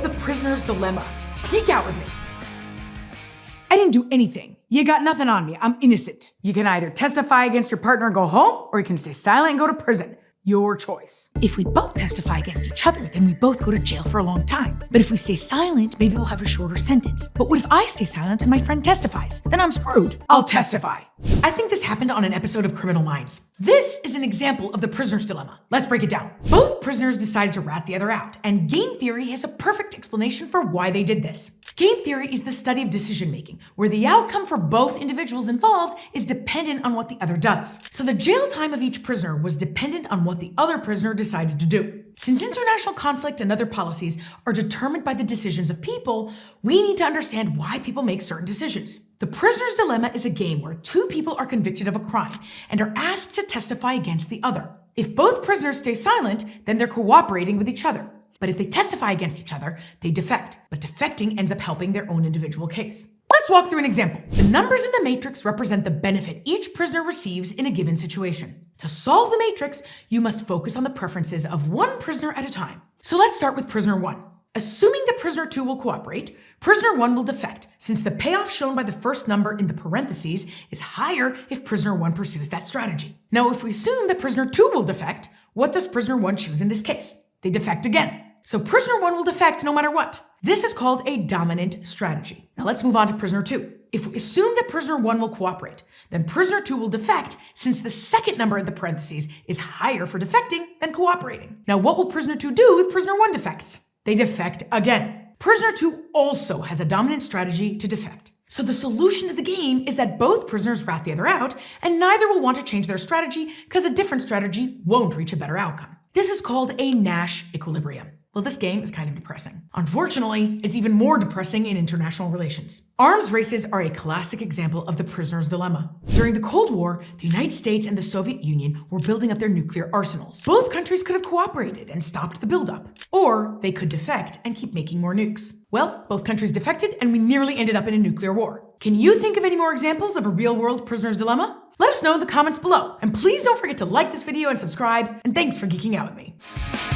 the prisoner's dilemma. Geek out with me. I didn't do anything. You got nothing on me. I'm innocent. You can either testify against your partner and go home, or you can stay silent and go to prison. Your choice. If we both testify against each other, then we both go to jail for a long time. But if we stay silent, maybe we'll have a shorter sentence. But what if I stay silent and my friend testifies? Then I'm screwed. I'll testify. I think this happened on an episode of Criminal Minds. This is an example of the prisoner's dilemma. Let's break it down. Both prisoners decided to rat the other out, and game theory has a perfect explanation for why they did this. Game theory is the study of decision-making, where the outcome for both individuals involved is dependent on what the other does. So the jail time of each prisoner was dependent on what the other prisoner decided to do. Since international conflict and other policies are determined by the decisions of people, we need to understand why people make certain decisions. The prisoner's dilemma is a game where two people are convicted of a crime and are asked to testify against the other. If both prisoners stay silent, then they're cooperating with each other. But if they testify against each other, they defect. But defecting ends up helping their own individual case. Let's walk through an example. The numbers in the matrix represent the benefit each prisoner receives in a given situation. To solve the matrix, you must focus on the preferences of one prisoner at a time. So let's start with prisoner 1. Assuming that prisoner 2 will cooperate, prisoner 1 will defect, since the payoff shown by the first number in the parentheses is higher if prisoner 1 pursues that strategy. Now, if we assume that prisoner 2 will defect, what does prisoner 1 choose in this case? They defect again. So prisoner 1 will defect no matter what. This is called a dominant strategy. Now let's move on to prisoner 2. If we assume that prisoner 1 will cooperate, then prisoner 2 will defect, since the second number in the parentheses is higher for defecting than cooperating. Now what will prisoner 2 do if prisoner 1 defects? They defect again. Prisoner 2 also has a dominant strategy to defect. So the solution to the game is that both prisoners rat the other out, and neither will want to change their strategy because a different strategy won't reach a better outcome. This is called a Nash equilibrium. Well, this game is kind of depressing. Unfortunately, it's even more depressing in international relations. Arms races are a classic example of the prisoner's dilemma. During the Cold War, the United States and the Soviet Union were building up their nuclear arsenals. Both countries could have cooperated and stopped the buildup, or they could defect and keep making more nukes. Well, both countries defected and we nearly ended up in a nuclear war. Can you think of any more examples of a real-world prisoner's dilemma? Let us know in the comments below, and please don't forget to like this video and subscribe, and thanks for geeking out with me.